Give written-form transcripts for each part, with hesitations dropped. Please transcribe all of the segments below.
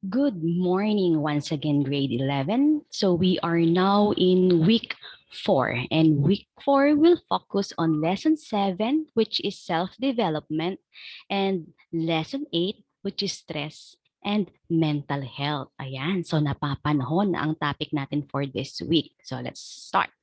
Good morning once again, grade 11. So we are now in week 4, and week 4 will focus on lesson 7, which is self-development, and lesson 8, which is stress and mental health. Ayan, so napapanahon na ang topic natin for this week. So let's start.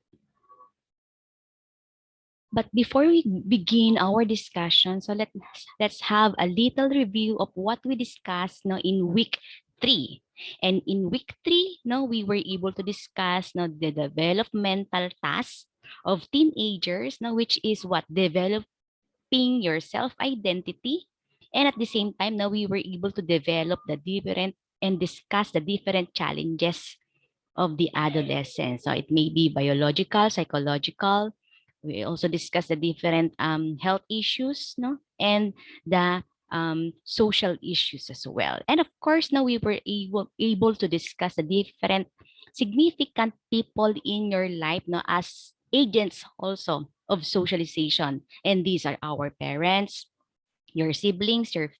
But before we begin our discussion, so let's have a little review of what we discussed now in week 3. And in week 3, no, we were able to discuss now the developmental tasks of teenagers, now which is what developing your self-identity. And at the same time, now we were able to develop the different and discuss the different challenges of the adolescence. So it may be biological, psychological. We also discuss the different health issues, no, and the social issues as well. And of course, now we were able to discuss the different significant people in your life, no, as agents also of socialization. And these are our parents, your siblings, your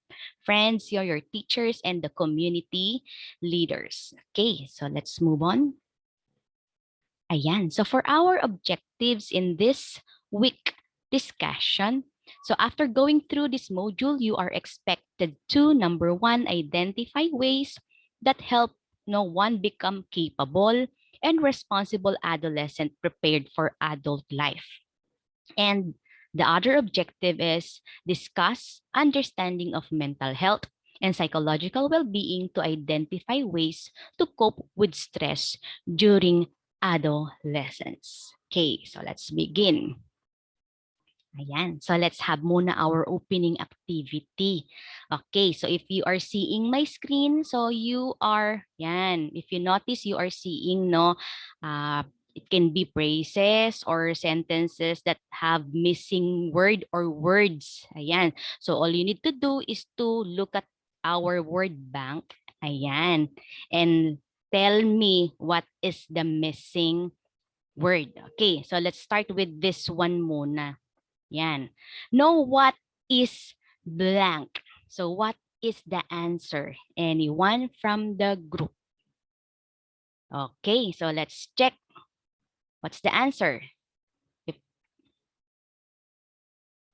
friends, your teachers, and the community leaders. Okay, so let's move on. Ayan. So for our objectives in this week discussion, so after going through this module, you are expected to, number 1, identify ways that help no one become capable and responsible adolescent prepared for adult life. And the other objective is discuss understanding of mental health and psychological well-being to identify ways to cope with stress during adolescence. Okay, so let's begin. Ayan. So let's have muna our opening activity. Okay, so if you are seeing my screen, so you are, yan, if you notice, you are seeing, no, it can be phrases or sentences that have missing word or words. Ayan. So all you need to do is to look at our word bank. Ayan. And tell me what is the missing word. Okay, so let's start with this one muna. Yan. Know what is blank. So what is the answer? Anyone from the group? Okay, so let's check. What's the answer?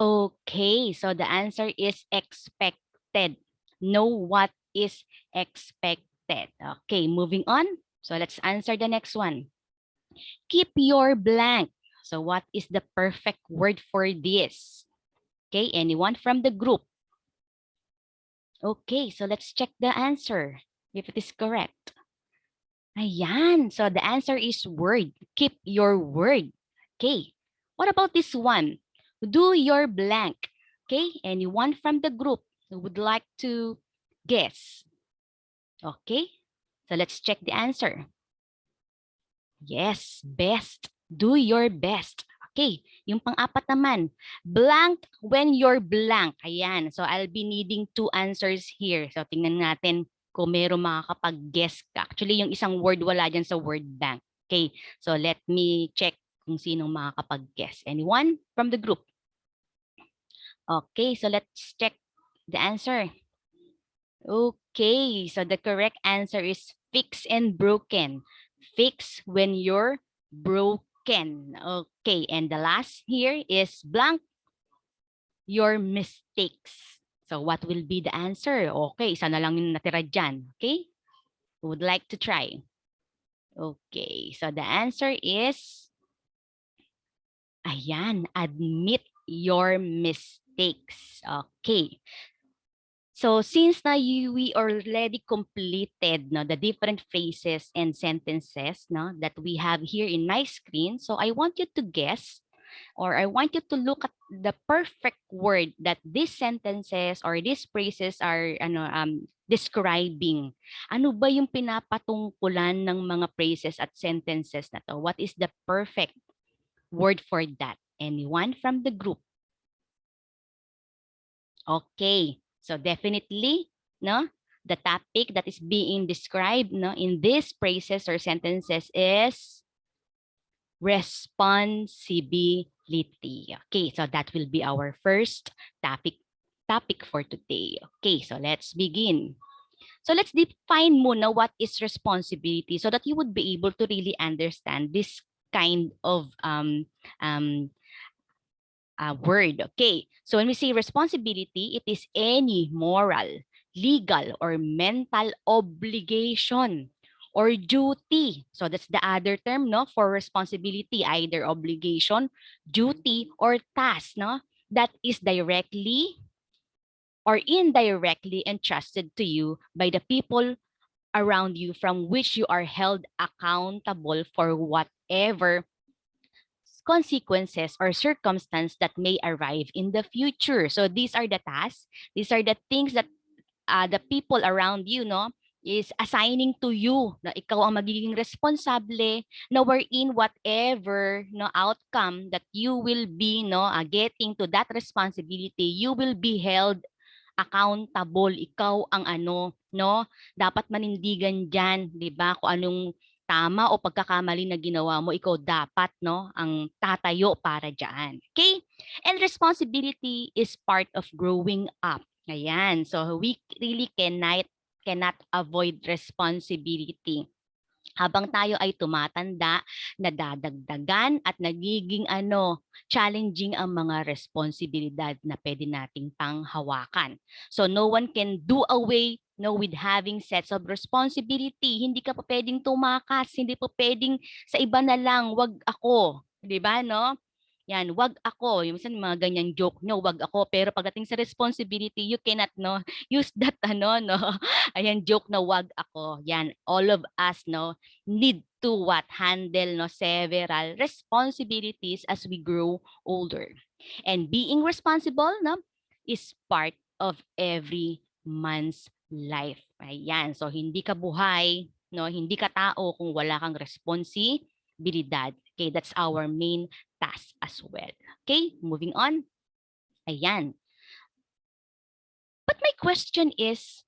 Okay, so the answer is expected. Know what is expected. Okay, moving on. So let's answer the next one. Keep your blank. So what is the perfect word for this? Okay, anyone from the group? Okay, so let's check the answer if it is correct. Ayan, so the answer is word. Keep your word. Okay, what about this one? Do your blank. Okay, anyone from the group who would like to guess? Okay, so let's check the answer. Yes, best. Do your best. Okay, yung pang-apat naman, blank when you're blank. Ayan, so I'll be needing 2 answers here. So tingnan natin kung meron makakapag-guess ka. Actually, yung isang word wala dyan sa word bank. Okay, so let me check kung sinong makakapag-guess. Anyone from the group? Okay, so let's check the answer. Okay, so the correct answer is fix and broken. Fix when you're broken. Okay, and the last here is blank your mistakes. So what will be the answer? Okay, isa na lang yung natira dyan. Okay, who would like to try? Okay, so the answer is, ayan, admit your mistakes. Okay. So since na we already completed no, the different phrases and sentences no, that we have here in my screen, so I want you to guess or I want you to look at the perfect word that these sentences or these phrases are describing. Ano ba yung pinapatungkulan ng mga phrases at sentences na to? What is the perfect word for that? Anyone from the group? Okay, so definitely, no, the topic that is being described, no, in these phrases or sentences is responsibility. Okay, so that will be our first topic for today. Okay, so let's begin. So let's define muna what is responsibility so that you would be able to really understand this kind of um, word. Okay, so when we say responsibility, it is any moral, legal, or mental obligation or duty. So that's the other term, no, for responsibility, either obligation, duty, or task, no, that is directly or indirectly entrusted to you by the people around you from which you are held accountable for whatever consequences or circumstance that may arrive in the future. So these are the tasks, these are the things that the people around you, no, is assigning to you na ikaw ang magiging responsable na wherein whatever no outcome that you will be no getting to that responsibility, you will be held accountable. Ikaw ang ano, no? Dapat manindigan diyan, 'di ba? Kung anong tama o pagkakamali na ginawa mo, ikaw dapat, no, ang tatayo para diyan. Okay? And responsibility is part of growing up. Ayan. So we really cannot avoid responsibility habang tayo ay tumatanda, nadadagdagan at nagiging challenging ang mga responsibilidad na pwede nating panghawakan. So no one can do away no with having sets of responsibility. Hindi ka pa pwedeng tumakas, hindi pa pwedeng sa iba na lang, wag ako, 'di ba no? Yan, wag ako. Yung minsan mga ganyang joke, no, wag ako. Pero pagdating sa responsibility, you cannot no use that no. Ayan, joke na wag ako. Yan, all of us no need to what handle no several responsibilities as we grow older. And being responsible no is part of every man's life. Ayan, so hindi ka buhay, no, hindi ka tao kung wala kang responsibilidad. Okay, that's our main task as well. Okay, moving on. Ayan. But my question is,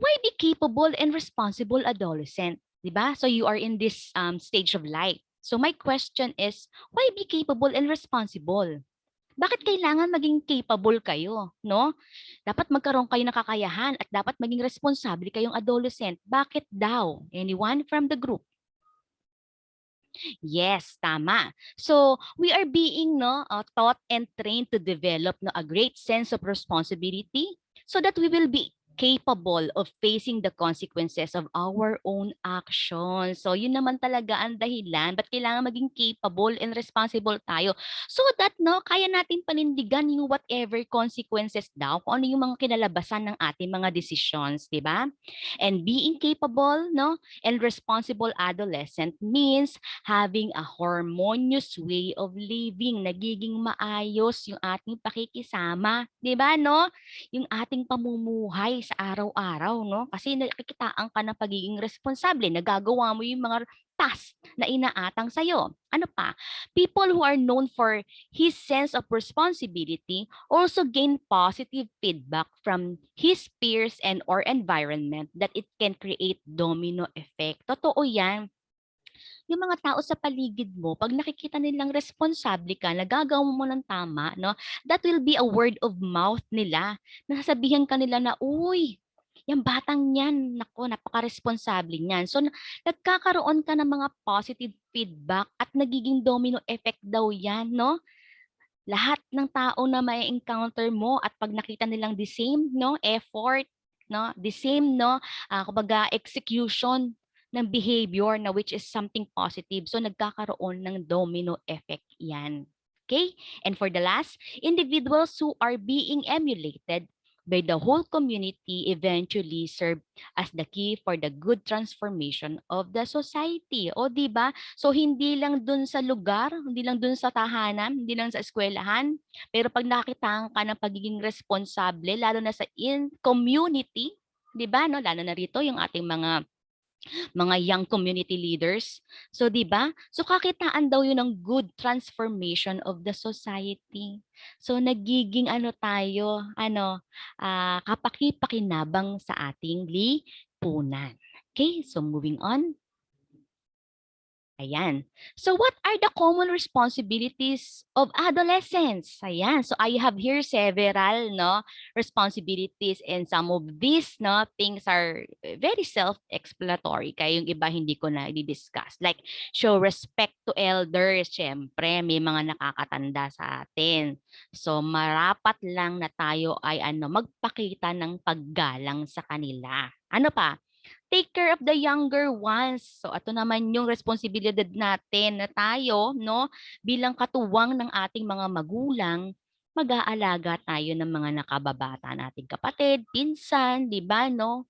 why be capable and responsible adolescent? Diba? So you are in this stage of life. So my question is, why be capable and responsible? Bakit kailangan maging capable kayo, no? Dapat magkaroon kayo ng kakayahan at dapat maging responsable kayong adolescent. Bakit daw? Anyone from the group? Yes, tama. So, we are being taught and trained to develop a great sense of responsibility so that we will be capable of facing the consequences of our own actions. So, yun naman talaga ang dahilan ba't kailangan maging capable and responsible tayo so that kaya natin panindigan yung whatever consequences daw kung ano yung mga kinalabasan ng ating mga decisions, di ba? And being capable, and responsible adolescent means having a harmonious way of living, nagiging maayos yung ating pakikisama, 'di ba no? Yung ating pamumuhay sa araw-araw, no? Kasi nakikitaan ka ng pagiging responsable, nagagawa mo yung mga task na inaatang sa'yo. Ano pa? People who are known for his sense of responsibility also gain positive feedback from his peers and or environment that it can create domino effect. Totoo yan. Yung mga tao sa paligid mo, pag nakikita nilang responsable ka, nagagawa mo ng tama, no, that will be a word of mouth nila. Nasasabihan ka nila na, uy, yung batang yan, nako, napaka-responsable niyan. So, nagkakaroon ka ng mga positive feedback at nagiging domino effect daw yan, no? Lahat ng tao na may encounter mo at pag nakita nilang the same effort, the same kumbaga execution ng behavior na which is something positive, so nagkakaroon ng domino effect yan. Okay? And for the last, individuals who are being emulated by the whole community eventually serve as the key for the good transformation of the society. O di ba? So hindi lang dun sa lugar, hindi lang dun sa tahanan, hindi lang sa eskwelahan, pero pag nakita ka ng pagiging responsable, lalo na sa in community, 'di ba no? Lalo na rito yung ating mga young community leaders. So 'di ba? So kakitaan daw 'yun ng good transformation of the society. So nagiging tayo, kapaki-pakinabang sa ating lipunan. Okay, so moving on. Ayan. So what are the common responsibilities of adolescents? Ayan. So I have here several no responsibilities, and some of these no things are very self-explanatory. Kaya yung iba hindi ko na i-discuss. Like show respect to elders. Syempre, may mga nakakatanda sa atin. So marapat lang na tayo ay magpakita ng paggalang sa kanila. Ano pa? Take care of the younger ones. So ito naman yung responsibilidad natin na tayo, no, bilang katuwang ng ating mga magulang, mag-aalaga tayo ng mga nakababata nating kapatid, pinsan, di ba, no?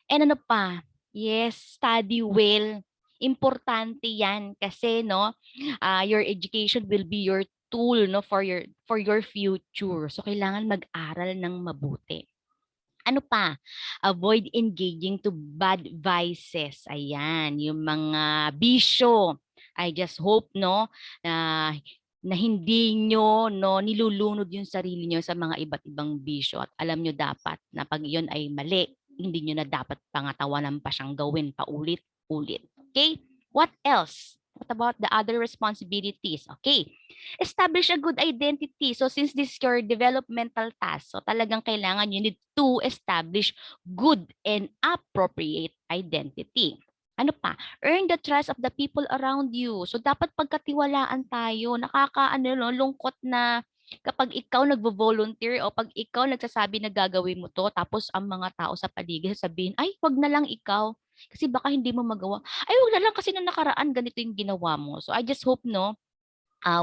And ano pa? Yes, study well. Importante 'yan kasi no, your education will be your tool no for your future. So kailangan mag-aral ng mabuti. Ano pa? Avoid engaging to bad vices. Ayan, yung mga bisyo. I just hope no na hindi nyo no nilulunod yung sarili nyo sa mga iba't ibang bisyo, at alam nyo dapat na pag yun ay mali, hindi nyo na dapat pangatawanan pa siyang gawin paulit-ulit. Okay? What else? What about the other responsibilities? Okay. Establish a good identity. So since this is your developmental task, so talagang kailangan you need to establish good and appropriate identity. Ano pa? Earn the trust of the people around you. So dapat pagkatiwalaan tayo. Lungkot na kapag ikaw nagvo-volunteer o pag ikaw nagsasabi na gagawin mo to, tapos ang mga tao sa paligid sabihin, ay, wag na lang ikaw. Kasi baka hindi mo magawa. Ay, wag na lang kasi nung nakaraan ganito yung ginawa mo. So I just hope no,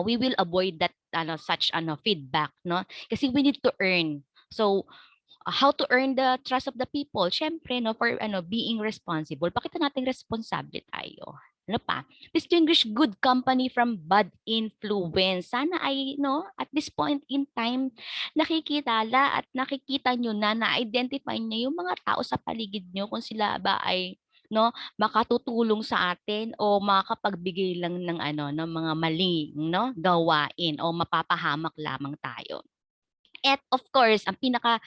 we will avoid that such feedback no kasi we need to earn. So how to earn the trust of the people? Syempre no, for being responsible, pakita natin responsable tayo. Ano pa? Distinguish good company from bad influence. Sana ay no at this point in time nakikitala at nakikita nyo na na-identify niyo yung mga tao sa paligid nyo kung sila ba ay no makatutulong sa atin o makapagbigay lang ng ng mga maling no gawain o mapapahamak lamang tayo. At of course, ang pinaka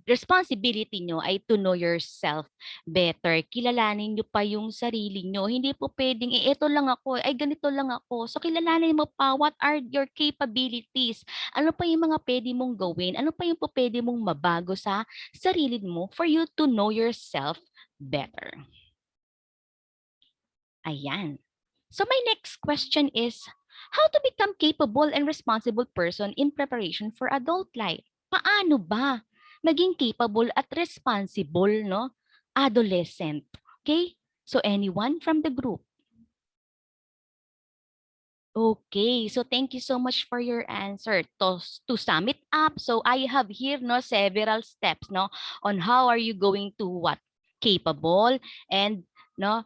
responsibility nyo ay to know yourself better. Kilalanin nyo pa yung sarili nyo. Hindi po pwedeng, ito lang ako, ay ganito lang ako. So kilalanin mo pa, what are your capabilities? Ano pa yung mga pwede mong gawin? Ano pa yung pwede mong mabago sa sarili mo for you to know yourself better? Ayan. So my next question is, how to become capable and responsible person in preparation for adult life? Paano ba maging capable at responsible, no? Adolescent. Okay? So anyone from the group? Okay, so thank you so much for your answer. To sum it up, so I have here no several steps no on how are you going to what capable and no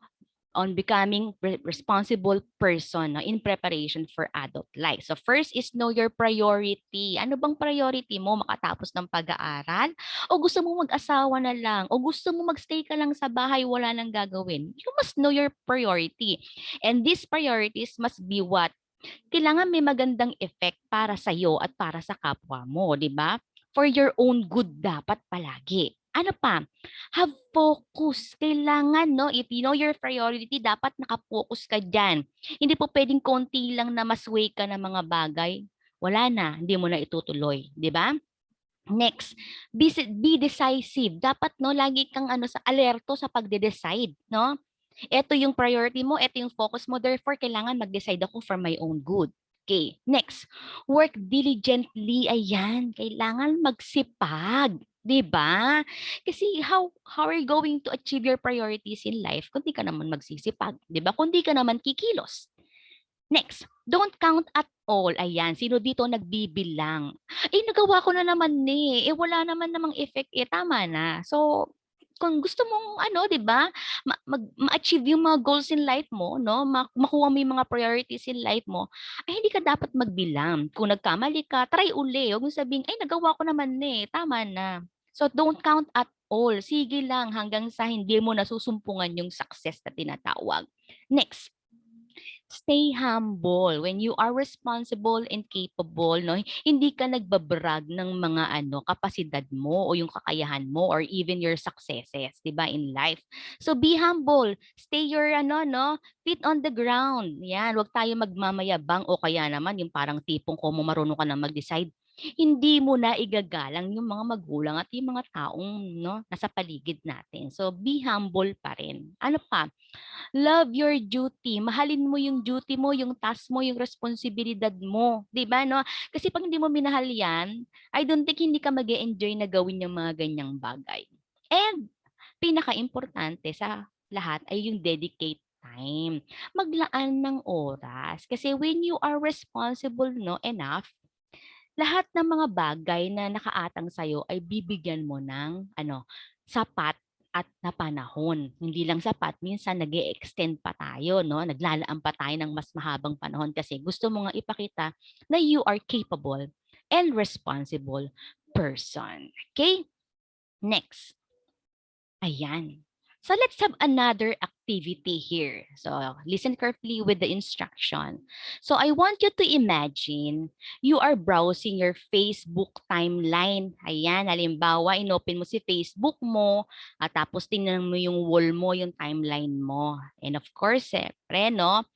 on becoming responsible person no, in preparation for adult life. So first is know your priority. Ano bang priority mo makatapos ng pag-aaral? O gusto mo mag-asawa na lang? O gusto mo magstay ka lang sa bahay wala nang gagawin? You must know your priority. And these priorities must be what? Kailangan may magandang effect para sa iyo at para sa kapwa mo, di ba? For your own good dapat palagi. Ano pa? Have focus. Kailangan, no? If you know your priority, dapat nakapokus ka dyan. Hindi po pwedeng konti lang na masway ka ng mga bagay. Wala na, hindi mo na itutuloy. Di ba? Next, be decisive. Dapat no lagi kang sa alerto sa pagde-decide, no? Ito yung priority mo, ito yung focus mo. Therefore, kailangan mag-decide ako for my own good. Okay, next. Work diligently. Ayan, kailangan magsipag. 'Di ba? Kasi how are you going to achieve your priorities in life kung di ka naman magsisipag, 'di ba? Kung di ka naman kikilos. Next, don't count at all. Ayan, sino dito nagbibilang? Eh, nagawa ko na naman eh. Eh, wala naman namang effect eh. Tama na. So, kung gusto mong 'di ba, ma-achieve yung mga goals in life mo, no? Makuha mo yung mga priorities in life mo, ay hindi ka dapat magbilang. Kung nagkamali ka, try uli. Huwag mong sabihing, ay nagawa ko naman eh. Tama na. So, don't count at all. Sige lang hanggang sa hindi mo nasusumpungan yung success na tinatawag. Next, Stay humble. When you are responsible and capable, no, hindi ka nagbabrag ng mga kapasidad mo o yung kakayahan mo or even your successes, 'di ba, in life. So be humble. Stay your feet on the ground. Yan, wag tayo magmamayabang o kaya naman yung parang tipong kung marunong ka na mag-decide, hindi mo na igagalang yung mga magulang at yung mga taong nasa paligid natin. So be humble pa rin. Ano pa? Love your duty. Mahalin mo yung duty mo, yung task mo, yung responsibilidad mo. 'Di ba, no? Kasi pag hindi mo minahal yan, I don't think hindi ka mag enjoy na gawin yung mga ganyang bagay. And pinaka-importante sa lahat ay yung dedicate time. Maglaan ng oras. Kasi when you are responsible enough, lahat ng mga bagay na nakaatang sa'yo ay bibigyan mo ng sapat at na panahon. Hindi lang sapat, minsan nag extend pa tayo, no? Naglalaan pa tayo ng mas mahabang panahon kasi gusto mo nga ipakita na you are capable and responsible person. Okay? Next. Ayan. So let's have another activity here. So listen carefully with the instruction. So I want you to imagine you are browsing your Facebook timeline. Ayan, halimbawa, inopen mo si Facebook mo, at tapos tingnan mo yung wall mo, yung timeline mo. And of course, no,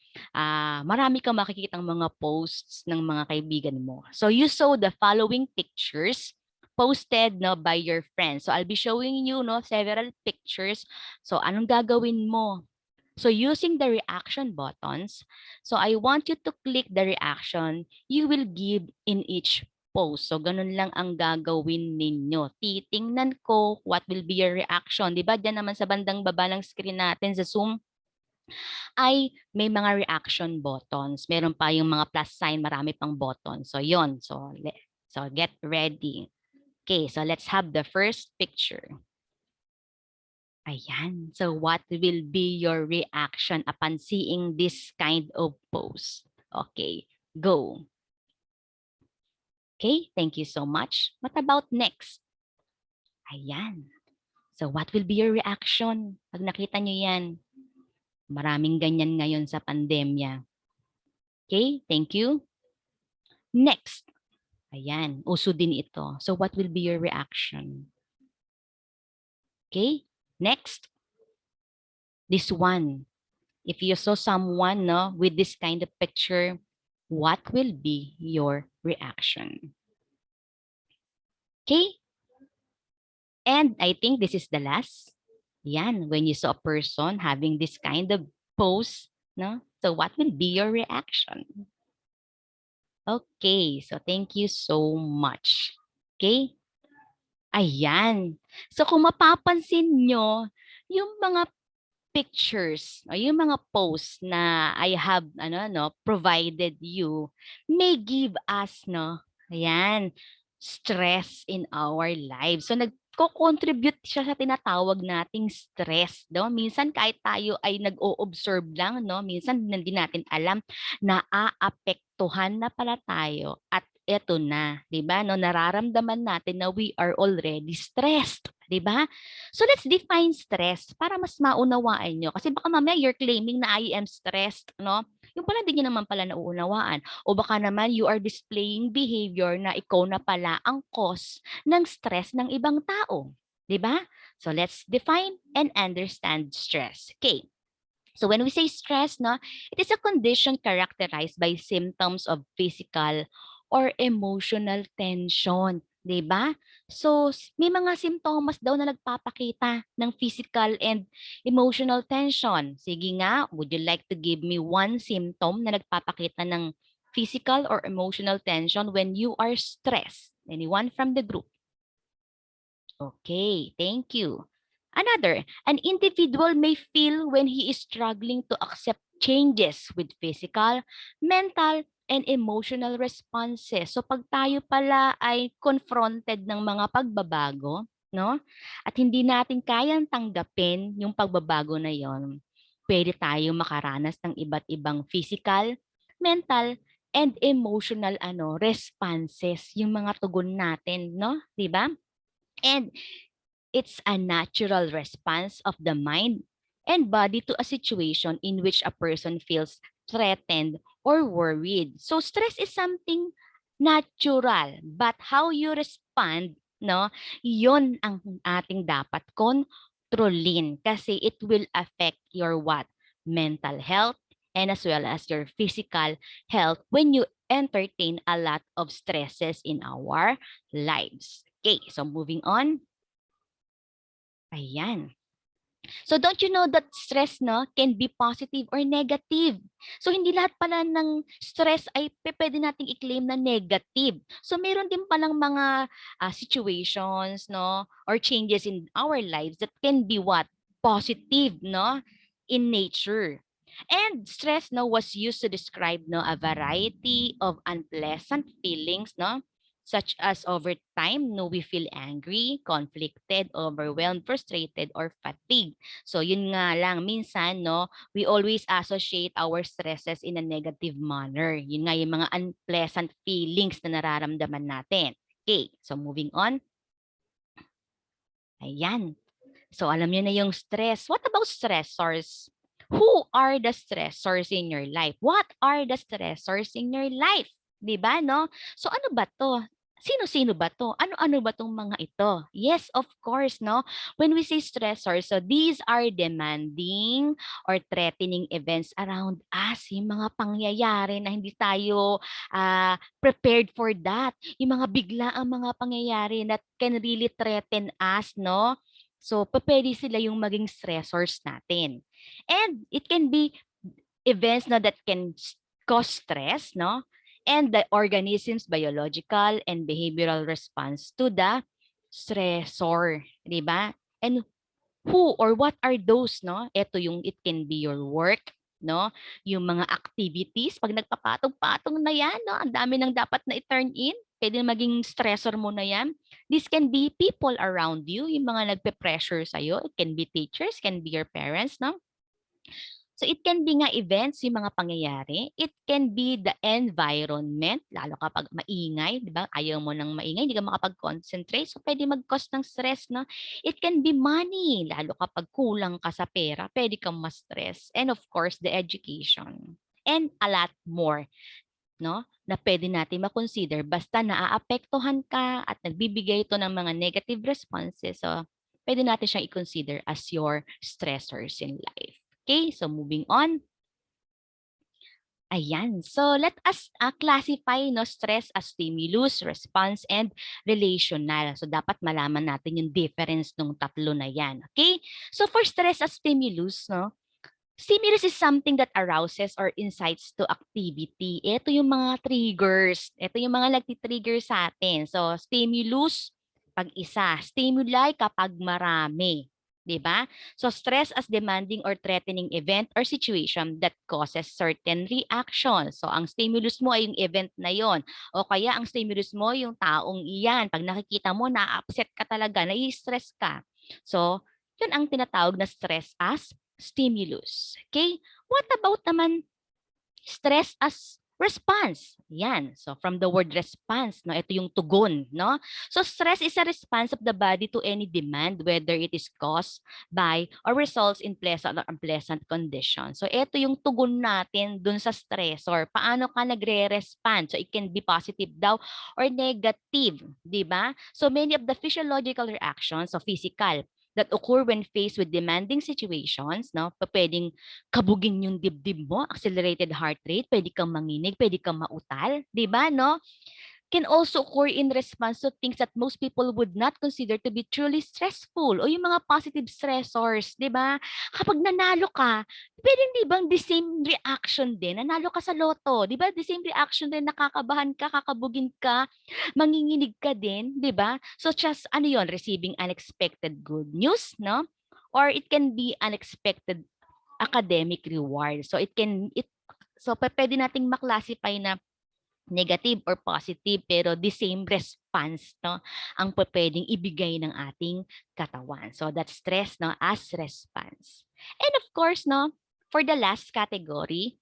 marami kang makikitang mga posts ng mga kaibigan mo. So you saw the following pictures posted by your friends. So I'll be showing you several pictures. So anong gagawin mo? So using the reaction buttons, so I want you to click the reaction you will give in each post. So ganun lang ang gagawin ninyo. Titingnan ko what will be your reaction. 'Di ba? Diyan naman sa bandang baba ng screen natin sa Zoom ay may mga reaction buttons. Meron pa yung mga plus sign, marami pang buttons. So yon. So get ready. Okay, so let's have the first picture. Ayan. So what will be your reaction upon seeing this kind of post? Okay, go. Okay, thank you so much. What about next? Ayan. So what will be your reaction pag nakita nyo yan? Maraming ganyan ngayon sa pandemya. Okay, thank you. Next. Ayan, uso din ito. So what will be your reaction? Okay, next. This one. If you saw someone with this kind of picture, what will be your reaction? Okay? And I think this is the last. Yan, when you saw a person having this kind of pose, no? So what will be your reaction? Okay, so thank you so much. Okay? Ayan. So kung mapapansin nyo, yung mga pictures o yung mga posts na I have provided you may give us ayan, stress in our lives. So nagko-contribute siya sa tinatawag nating stress, no? Minsan kahit tayo ay nag-o-observe lang, no? Minsan hindi natin alam na aapektuhan na pala tayo at eto na, 'di ba? No, nararamdaman natin na we are already stressed, 'di ba? So let's define stress para mas maunawaan nyo. Kasi baka mamaya you're claiming na I am stressed, no? Yung pala hindi nyo naman pala nauunawaan. O baka naman you are displaying behavior na ikaw na pala ang cause ng stress ng ibang tao. 'Di ba? So let's define and understand stress. Okay. So when we say stress, it is a condition characterized by symptoms of physical or emotional tension. 'Di ba? So, may mga simptomas daw na nagpapakita ng physical and emotional tension. Sige nga, would you like to give me one symptom na nagpapakita ng physical or emotional tension when you are stressed? Anyone from the group? Okay, thank you. Another, an individual may feel when he is struggling to accept changes with physical, mental, and emotional responses. So pag tayo pala ay confronted ng mga pagbabago, no? At hindi natin kayang tanggapin yung pagbabago na yon, pwede tayo makaranas ng iba't ibang physical, mental, and emotional responses, yung mga tugon natin, no? 'Di ba? And it's a natural response of the mind and body to a situation in which a person feels threatened, or worried. So stress is something natural, but how you respond, no, yon ang ating dapat kontrolin kasi it will affect your what? Mental health and as well as your physical health when you entertain a lot of stresses in our lives. Okay, so moving on. Ayan. So don't you know that stress no can be positive or negative? So hindi lahat pala ng stress ay pwede nating i-claim na negative. So meron din palang mga situations no or changes in our lives that can be what? Positive no in nature. And stress no was used to describe no a variety of unpleasant feelings no such as over time no we feel angry, conflicted, overwhelmed, frustrated or fatigued. So yun nga lang, minsan, no, we always associate our stresses in a negative manner. Yun nga yung mga unpleasant feelings na nararamdaman natin. Okay, so moving on. Ayan. So alam niyo na yung stress. What about stressors? Who are the stressors in your life? What are the stressors in your life? 'Di ba, no? So ano ba 'to? Sino-sino ba 'to? Ano-ano ba 'tong mga ito? Yes, of course, no? When we say stressors, so these are demanding or threatening events around us, yung mga pangyayari na hindi tayo prepared for that. Yung mga bigla ang mga pangyayari that can really threaten us, no? So, pwede sila yung maging stressors natin. And it can be events na that can cause stress, no? And the organism's biological and behavioral response to the stressor, di ba? And who or what are those, no? Ito yung it can be your work, no? Yung mga activities, pag nagpapatong-patong na yan, no? Ang dami nang dapat na i-turn in. Pwede maging stressor mo na yan. This can be people around you, yung mga nagpe-pressure sa'yo. It can be teachers, can be your parents, no? So it can be nga events, yung mga pangyayari. It can be the environment, lalo kapag maingay, di ba? Ayaw mo ng maingay, hindi ka makapag-concentrate. So pwede mag-cause ng stress, no? It can be money, lalo kapag kulang ka sa pera, pwede kang ma-stress. And of course, the education. And a lot more, no? Na pwede natin ma-consider basta naaapektuhan ka at nagbibigay ito ng mga negative responses. So pwede natin siyang i-consider as your stressors in life. Okay, so moving on. Ayan. So let us classify no stress as stimulus, response, and relational. So dapat malaman natin yung difference ng tatlo na yan. Okay? So for stress as stimulus, no, stimulus is something that arouses or incites to activity. Ito yung mga triggers. Ito yung mga nagtitrigger sa atin. So, stimulus, pag isa. Stimuli kapag marami. 'Di ba? So, stress as demanding or threatening event or situation that causes certain reaction. So, ang stimulus mo ay yung event na yon. O kaya ang stimulus mo yung taong iyan. Pag nakikita mo, na-upset ka talaga, nai-stress ka. So, yun ang tinatawag na stress as stimulus. Okay? What about naman stress as response? Yan. So from the word response, no, ito yung tugon, no? So stress is a response of the body to any demand, whether it is caused by or results in pleasant or unpleasant conditions. So ito yung tugon natin dun sa stressor. Paano ka nagre-respond? So it can be positive daw or negative, di ba? So many of the physiological reactions, so physical, that occur when faced with demanding situations, no? Pwedeng kabugin yung dibdib mo, accelerated heart rate, pwede kang manginig, pwede kang mautal, 'di ba, no? Can also occur in response to things that most people would not consider to be truly stressful o yung mga positive stressors, 'di ba? Kapag nanalo ka, pwedeng 'di bang the same reaction din, nanalo ka sa loto, 'di ba? The same reaction din, nakakabahan ka, kakabugin ka, manginginig ka din, 'di ba? So just ano 'yon, receiving unexpected good news, no? Or it can be unexpected academic reward. So pwede nating maklasify na negative or positive pero the same response no ang pwedeng ibigay ng ating katawan. So that's stress no as response. And of course no for the last category,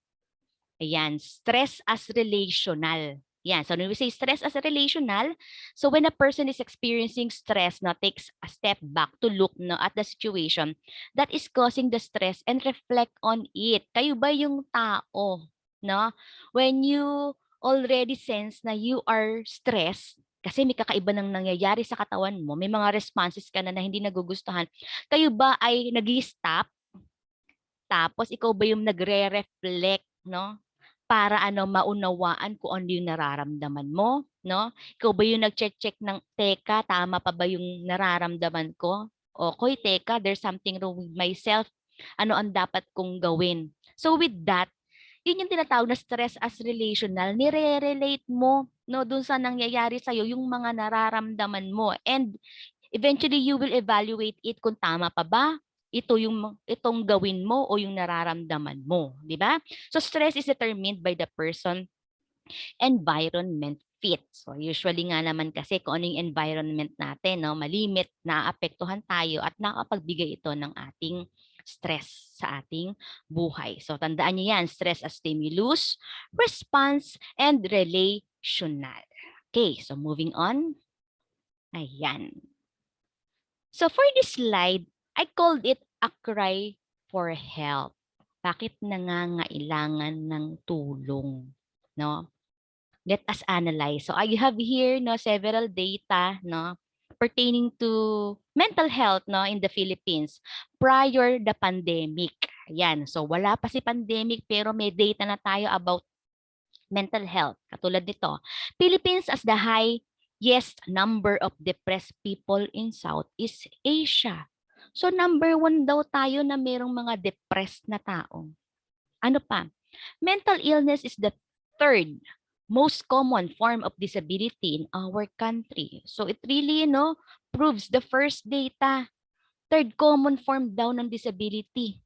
ayan, stress as relational. Yan. So when we say stress as a relational, so when a person is experiencing stress, no, takes a step back to look no, at the situation that is causing the stress and reflect on it. Kayo ba yung tao? no? When you already sense na you are stressed, kasi may kakaiba nang nangyayari sa katawan mo, may mga responses ka na hindi nagugustuhan, kayo ba ay nag-stop? Tapos ikaw ba yung nagre-reflect, no? Para maunawaan kung ano yung nararamdaman mo, no? Ikaw ba yung nagche-check ng, teka, tama pa ba yung nararamdaman ko? Okay, teka, there's something wrong with myself. Ano ang dapat kong gawin? So with that, yun yung tinatawag na stress as relational. Nire-relate mo, no, dun sa nangyayari sa'yo, yung mga nararamdaman mo. And eventually, you will evaluate it kung tama pa ba itong gawin mo o yung nararamdaman mo, di ba? So stress is determined by the person environment fit. So usually nga naman kasi kung ano yung environment natin, no, malimit, naapektuhan tayo at nakapagbigay ito ng ating stress sa ating buhay. So tandaan niyo yan, stress as stimulus, response, and relational. Okay, so moving on. Ayan. So for this slide, I called it a cry for help. Bakit nangangailangan ng tulong? No? Let us analyze. So I have here several data pertaining to mental health in the Philippines prior the pandemic. Ayan. So wala pa si pandemic pero may data na tayo about mental health. Katulad nito, Philippines as the highest number of depressed people in Southeast Asia. So number 1 daw tayo na merong mga depressed na tao. Ano pa? Mental illness is the third most common form of disability in our country. So it really, proves the first data. Third common form daw ng disability,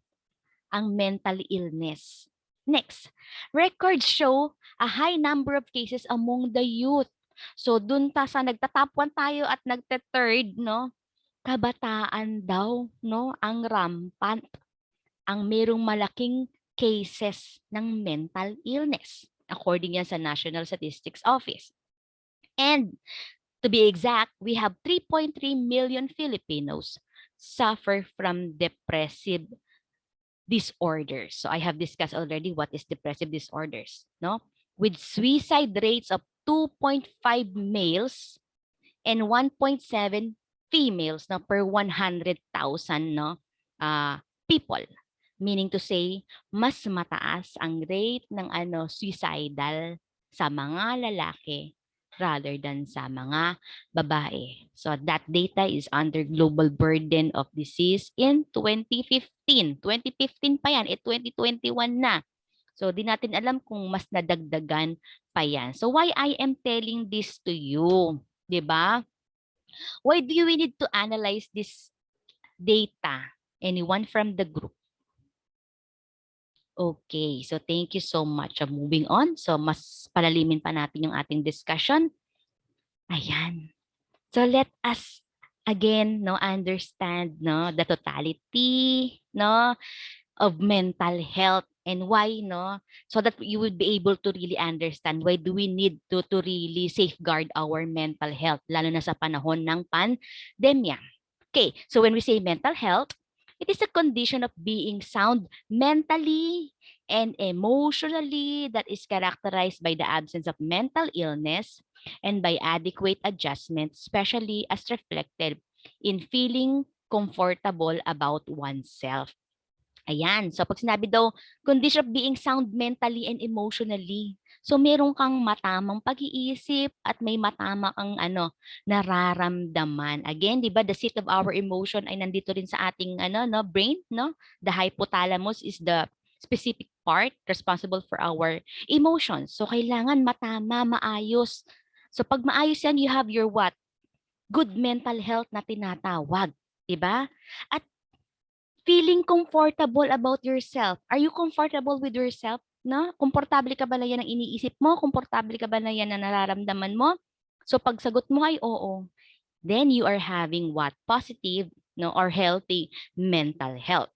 ang mental illness. Next, records show a high number of cases among the youth. So dun sa nagtatop 1 tayo at nagte-third, kabataan daw, ang rampant, ang merong malaking cases ng mental illness, according yan sa National Statistics Office. And to be exact, we have 3.3 million Filipinos suffer from depressive disorders. So I have discussed already what is depressive disorders, with suicide rates of 2.5 males and 1.7 females per 100,000 people. Meaning to say, mas mataas ang rate ng suicidal sa mga lalaki rather than sa mga babae. So that data is under global burden of disease in 2015. 2015 pa yan, 2021 na. So di natin alam kung mas nadagdagan pa yan. So why I am telling this to you? 'Di ba? Why do we need to analyze this data? Anyone from the group? Okay, so thank you so much. Moving on, so mas palalimin pa natin yung ating discussion. Ayan. So let us again understand the totality of mental health and why so that you would be able to really understand why do we need to really safeguard our mental health lalo na sa panahon ng pandemya. Okay, so when we say mental health, it is a condition of being sound mentally and emotionally that is characterized by the absence of mental illness and by adequate adjustment, especially as reflected in feeling comfortable about oneself. Ayan. So pag sinabi daw, condition of being sound mentally and emotionally. So meron kang matamang pag-iisip at may matama kang nararamdaman. Again, 'di ba, the seat of our emotion ay nandito rin sa ating brain, The hypothalamus is the specific part responsible for our emotions. So kailangan matama, maayos. So pag maayos yan, you have your what? Good mental health na tinatawag, 'di ba? At feeling comfortable about yourself. Are you comfortable with yourself? Komportable ka ba na yan ang iniisip mo? Komportable ka ba na yan ang nararamdaman mo? So pag sagot mo ay oo, then you are having what? Positive or healthy mental health.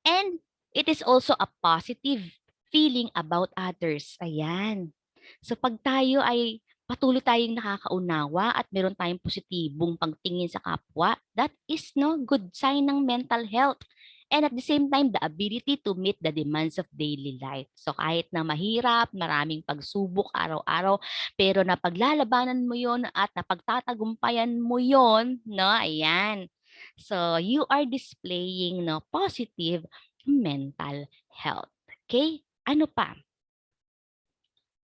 And it is also a positive feeling about others. Ayan. So pag tayo ay patuloy tayong nakakaunawa at meron tayong positibong pagtingin sa kapwa, that is good sign ng mental health. And at the same time, the ability to meet the demands of daily life. So kahit na mahirap, maraming pagsubok araw-araw, pero napaglalabanan mo yon at napagtatagumpayan mo yon, no? Ayan. So you are displaying no positive mental health. Okay? Ano pa?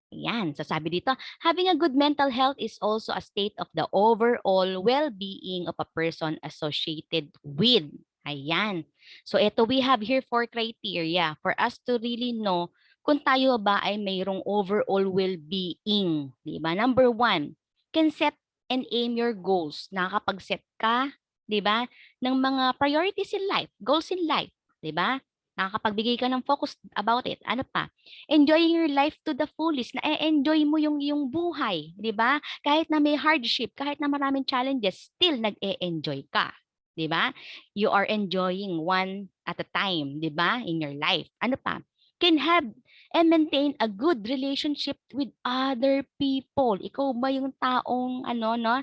Ayan. So sabi dito, having a good mental health is also a state of the overall well-being of a person associated with. Ayan. So ito we have here 4 criteria for us to really know kung tayo ba ay mayroong overall well-being. Diba? Number 1, can set and aim your goals. Nakakapag-set ka, diba, ng mga priorities in life, goals in life. Diba? Nakakapagbigay ka ng focus about it. Ano pa? Enjoying your life to the fullest, na enjoy mo yung buhay, 'di ba? Kahit na may hardship, kahit na maraming challenges, still nag-e-enjoy ka, 'di ba? You are enjoying one at a time, 'di ba? In your life. Ano pa? Can have and maintain a good relationship with other people. Ikaw ba yung taong ano no,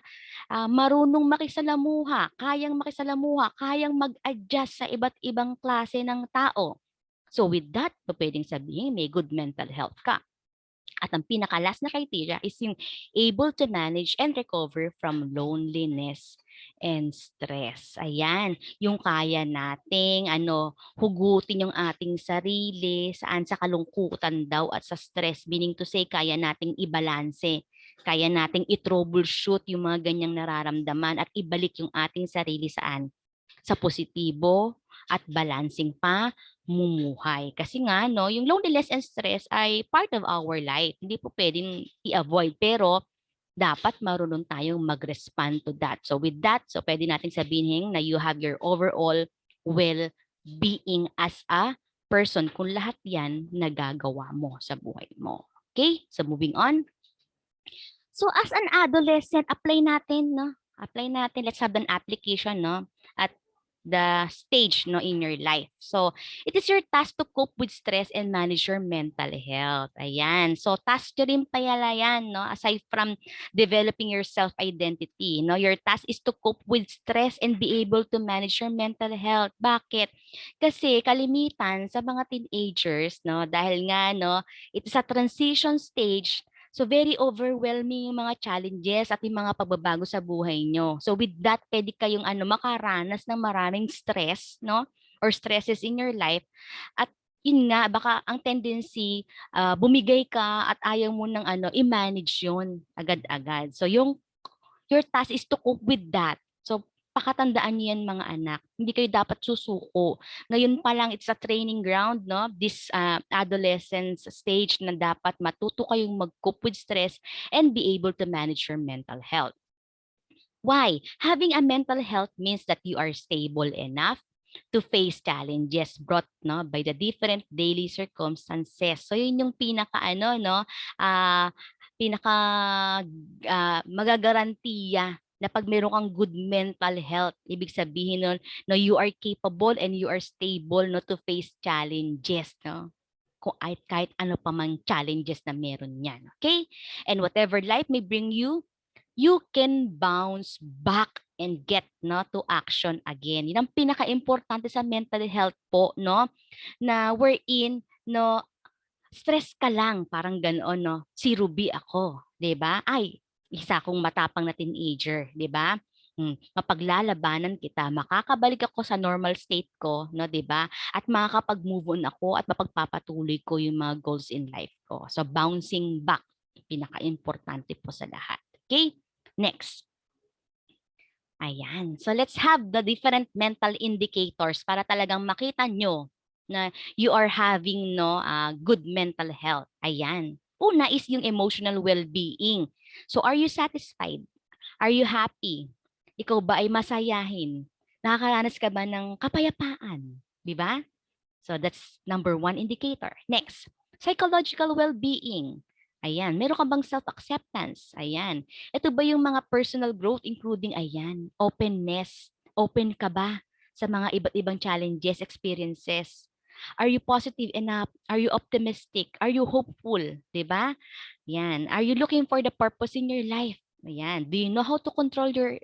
marunong makisalamuha, kayang mag-adjust sa iba't ibang klase ng tao. So with that, pwedeng sabihin may good mental health ka. At ang pinaka-last na criteria is yung able to manage and recover from loneliness and stress. Ayan, yung kaya nating hugutin yung ating sarili saan sa kalungkutan daw at sa stress. Meaning to say, kaya nating ibalanse. Kaya nating i-troubleshoot yung mga ganyang nararamdaman at ibalik yung ating sarili saan? Sa positibo at balancing pa mumuhay. Kasi nga, no, yung loneliness and stress ay part of our life. Hindi po pwedeng i-avoid. Pero, dapat marunong tayong mag-respond to that. So, with that, so pwede natin sabihin na you have your overall well-being as a person kung lahat yan nagagawa mo sa buhay mo. Okay? So, moving on. So, as an adolescent, apply natin, no? Apply natin. Let's have an application, no? At the stage no in your life. So, it is your task to cope with stress and manage your mental health. Ayan. So, task nyo rin pala yan, no? Aside from developing your self-identity, no? Your task is to cope with stress and be able to manage your mental health. Bakit? Kasi kalimitan sa mga teenagers, no? Dahil nga, no, it is a transition stage. So very overwhelming yung mga challenges at yung mga pagbabago sa buhay nyo. So with that, pwede kayong makaranas ng maraming stress, no? Or stresses in your life. At yun nga, baka ang tendency, bumigay ka at ayaw mo ng i-manage yun agad-agad. So your task is to cope with that. So pakatandaan niyo yan mga anak. Hindi kayo dapat susuko. Ngayon pa lang, it's a training ground, no? This adolescence stage na dapat matuto kayong mag-cope with stress and be able to manage your mental health. Why? Having a mental health means that you are stable enough to face challenges brought by the different daily circumstances. So yun yung pinaka pinaka magagarantiya na pag meron kang good mental health, ibig sabihin nun, no, you are capable and you are stable no to face challenges, no? Kung kahit ano pa mang challenges na meron yan. Okay? And whatever life may bring you, you can bounce back and get to action again. Yun ang pinaka-importante sa mental health po, no? Na wherein, no, stress ka lang, parang ganoon, no? Si Ruby ako, 'di ba? Ay, isa akong matapang na teenager, 'di ba? Mapaglalabanan kita, makakabalik ako sa normal state ko, no, 'di ba? At makakapag-move on ako at mapagpapatuloy ko yung mga goals in life ko. So bouncing back, pinaka-importante po sa lahat. Okay? Next. Ayan. So let's have the different mental indicators para talagang makita nyo na you are having good mental health. Ayan. Una is yung emotional well-being. So are you satisfied? Are you happy? Ikaw ba ay masayahin? Nakakaranas ka ba ng kapayapaan? Di ba? So that's number 1 indicator. Next, psychological well-being. Ayan, meron ka bang self-acceptance? Ayan. Ito ba yung mga personal growth including, ayan, openness? Open ka ba sa mga iba't ibang challenges, experiences? Are you positive enough? Are you optimistic? Are you hopeful? Diba? Yan. Are you looking for the purpose in your life? Ayan. Do you know how to control your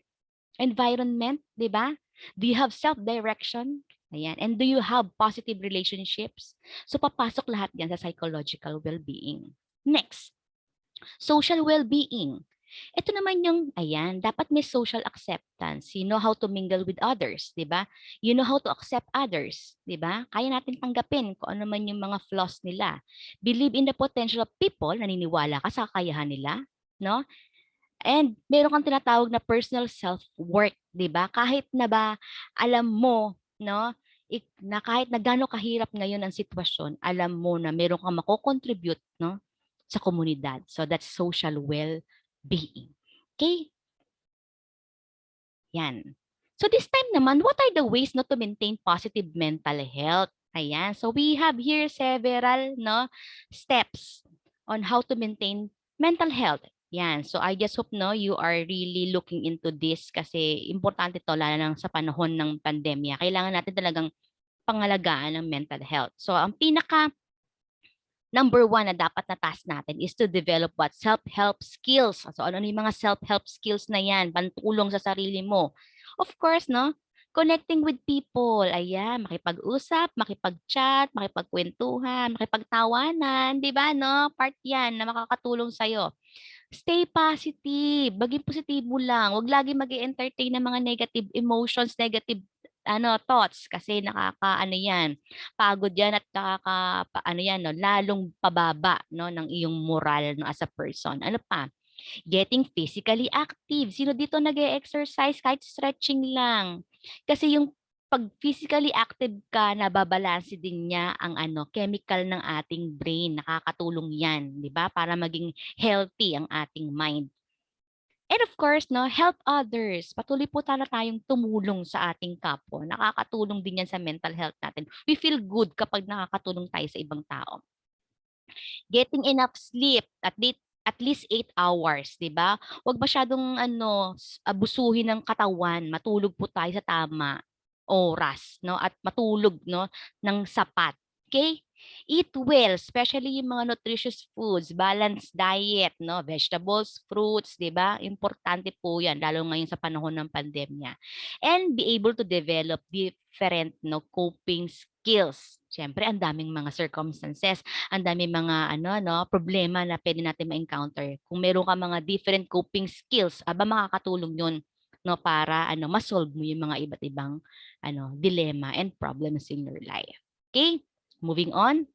environment? Diba? Do you have self-direction? Ayan. And do you have positive relationships? So papasok lahat yan sa psychological well-being. Next, social well-being. Ito naman yung, ayan, dapat may social acceptance. You know how to mingle with others, di ba? You know how to accept others, di ba? Kaya natin tanggapin kung ano man yung mga flaws nila. Believe in the potential of people, naniniwala ka sa kakayahan nila, no? And meron kang tinatawag na personal self-worth, 'di ba? Kahit na ba alam mo, no, na kahit na gaano kahirap ngayon ang sitwasyon, alam mo na meron kang mako-contribute, no, sa komunidad. So that's social well-being. Okay? Yan. So this time naman, what are the ways not to maintain positive mental health? Ayan. So we have here several no steps on how to maintain mental health. Yan. So I just hope no you are really looking into this kasi importante to lalo na sa panahon ng pandemya. Kailangan natin talagang pangalagaan ng mental health. So ang pinaka number one na dapat na task natin is to develop what? Self-help skills. So ano yung mga self-help skills na yan? Pantulong sa sarili mo. Of course, no? Connecting with people. Ayan, makipag-usap, makipag-chat, makipagkwentuhan, makipagtawanan. Di ba, no? Part yan na makakatulong sa'yo. Stay positive. Maging positibo lang. Huwag lagi mag-entertain ng mga negative emotions, negative thoughts kasi nakaka yan pagod yan at ano yan no lalong pababa no ng iyong moral no as a person. Ano pa? Getting physically active. Sino dito nag-exercise kahit stretching lang? Kasi yung pag physically active ka, nababalanse din niya ang chemical ng ating brain. Nakakatulong 'yan, 'di ba? Para maging healthy ang ating mind. And of course, no, help others. Patuloy po tayong tumulong sa ating kapwa. Nakakatulong din yan sa mental health natin. We feel good kapag nakakatulong tayo sa ibang tao. Getting enough sleep at least 8 hours, 'di ba? Huwag masyadong abusuhin ng katawan. Matulog po tayo sa tama oras, no? At matulog, no, ng sapat. Okay? Eat well, especially yung mga nutritious foods, balanced diet, no? Vegetables, fruits, 'di ba? Importante po 'yan lalo ngayon sa panahon ng pandemya. And be able to develop different no coping skills. Siyempre, ang daming mga circumstances, ang daming mga problema na pwede natin ma-encounter. Kung meron ka mga different coping skills, aba makakatulong 'yun no para ma-solve mo yung mga iba't ibang dilemma and problems in your life. Okay? Moving on.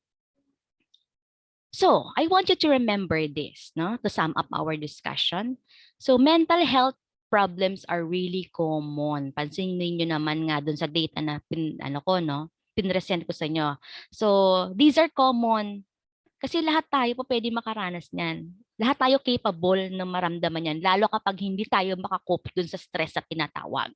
So, I want you to remember this, no, to sum up our discussion. So, mental health problems are really common. Pansin niyo naman nga dun sa data na pinresent ko sa inyo. So, these are common kasi lahat tayo po pwede makaranas niyan. Lahat tayo capable na maramdaman yan, lalo kapag hindi tayo makakope dun sa stress na tinatawag.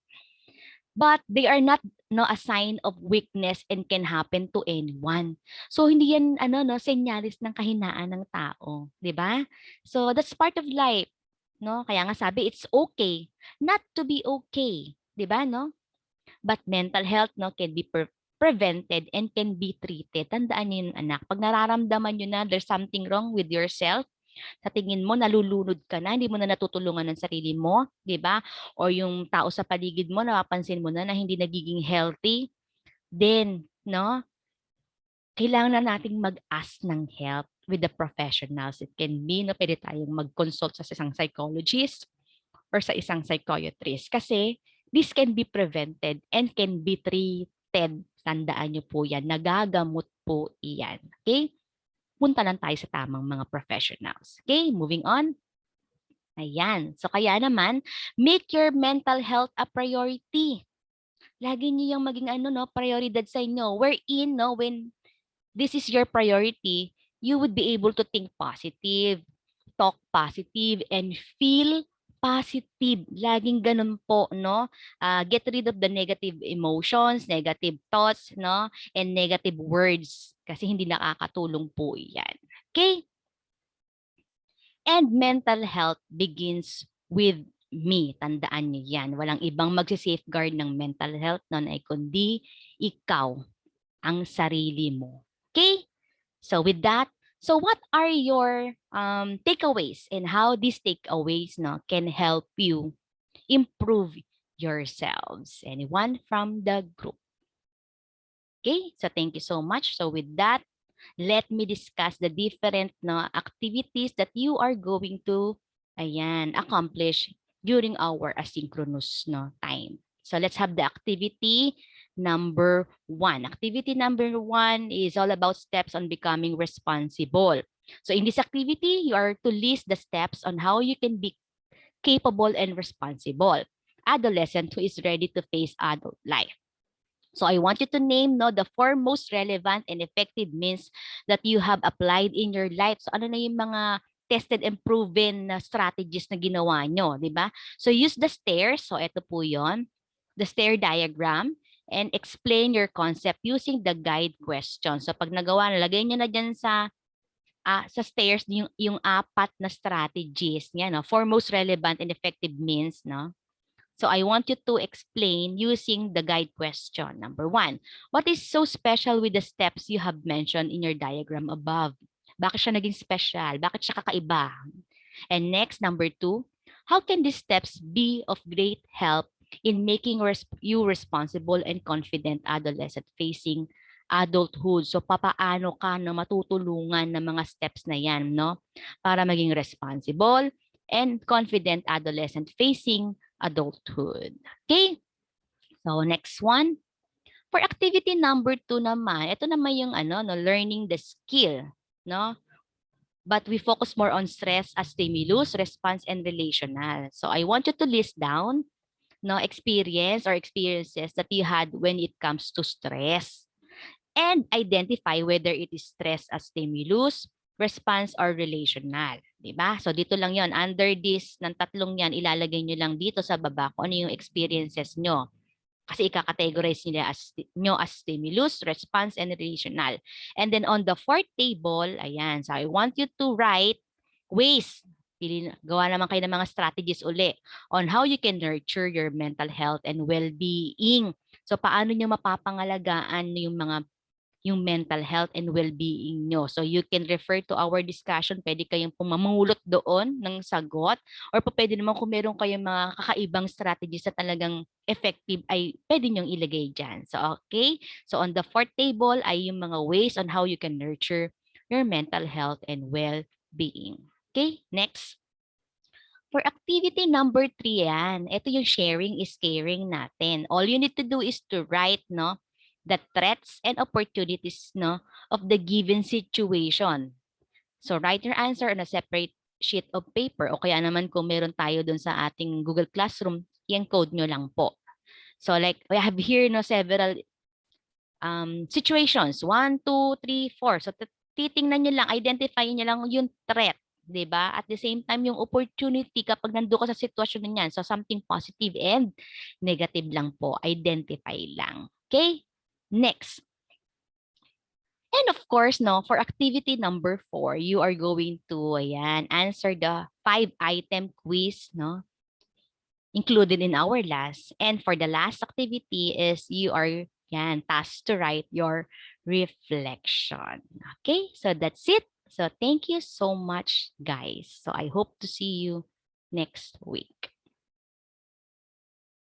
But they are not a sign of weakness and can happen to anyone. So hindi yan senyales ng kahinaan ng tao, 'di ba? So that's part of life, no? Kaya nga sabi it's okay not to be okay, 'di ba, no? But mental health no can be prevented and can be treated. Tandaan niyo yun, anak. Pag nararamdaman niyo na there's something wrong with yourself, sa tingin mo nalulunod ka na, hindi mo na natutulungan ng sarili mo, 'di ba? O yung tao sa paligid mo napapansin mo na hindi nagiging healthy, then no, kailangan na nating mag-ask ng help with the professionals. It can be no pwede tayong mag-consult sa isang psychologist or sa isang psychiatrist kasi this can be prevented and can be treated. Tandaan niyo po yan, nagagamot po iyan. Okay? Punta lang tayo sa tamang mga professionals. Okay, moving on. Ayan. So kaya naman, make your mental health a priority. Lagi niyo yung maging prioridad sa inyo. Wherein, no, when this is your priority, you would be able to think positive, talk positive, and feel positive. Laging ganun po, no? Get rid of the negative emotions, negative thoughts, no? And negative words. Kasi hindi nakakatulong po yan. Okay? And mental health begins with me. Tandaan niyo yan. Walang ibang magsi-safeguard ng mental health nun ay kundi ikaw, ang sarili mo. Okay? So with that, so what are your takeaways and how these takeaways can help you improve yourselves? Anyone from the group? Okay, so thank you so much. So with that, let me discuss the different activities that you are going to accomplish during our asynchronous time. So let's have the activity number one. Activity number one is all about steps on becoming responsible. So in this activity, you are to list the steps on how you can be capable and responsible adolescent who is ready to face adult life. So I want you to name the four most relevant and effective means that you have applied in your life. So ano na yung mga tested and proven na strategies na ginawa nyo, di ba? So use the stairs. So ito po yon, the stair diagram, and explain your concept using the guide question. So pag nagawa, lagay nyo na dyan sa stairs yung apat na strategies niya, no? Four most relevant and effective means, no? So I want you to explain using the guide question. Number one, what is so special with the steps you have mentioned in your diagram above? Bakit siya naging special? Bakit siya kakaiba? And next, number two, how can these steps be of great help in making you responsible and confident adolescent facing adulthood? So papaano ka na matutulungan ng mga steps na yan, no? Para maging responsible and confident adolescent facing adulthood. Okay? So next one. For activity number 2 naman, ito naman yung learning the skill, no? But we focus more on stress as stimulus, response, and relational. So I want you to list down experience or experiences that you had when it comes to stress and identify whether it is stress as stimulus, response, or relational. Diba? So dito lang yon. Under this, ng tatlong yan, ilalagay nyo lang dito sa baba kung ano yung experiences nyo. Kasi ika-categorize nyo as stimulus, response, and relational. And then on the fourth table, ayan, so I want you to write ways. Gawa naman kayo ng mga strategies uli on how you can nurture your mental health and well-being. So paano nyo mapapangalagaan yung mental health and well-being nyo. So you can refer to our discussion. Pwede kayong pumamulot doon ng sagot or pwede naman kung meron kayong mga kakaibang strategies na talagang effective ay pwede nyong ilagay dyan. So okay. So on the fourth table ay yung mga ways on how you can nurture your mental health and well-being. Okay, next. For activity number 3 yan, ito yung sharing is caring natin. All you need to do is to write the threats and opportunities of the given situation. So write your answer on a separate sheet of paper o kaya naman kung meron tayo dun sa ating Google Classroom, i-encode nyo lang po. So like we have here several situations, 1, 2, 3, 4. So titingnan nyo lang, identify nyo lang yung threat. 'Di ba? At the same time, yung opportunity kapag nandoon ka sa sitwasyon na yan, so something positive and negative lang po, identify lang. Okay? Next. And of course, for activity number 4, you are going to answer the 5-item quiz, included in our last. And for the last activity is you are tasked to write your reflection. Okay, so that's it. So thank you so much, guys. So I hope to see you next week.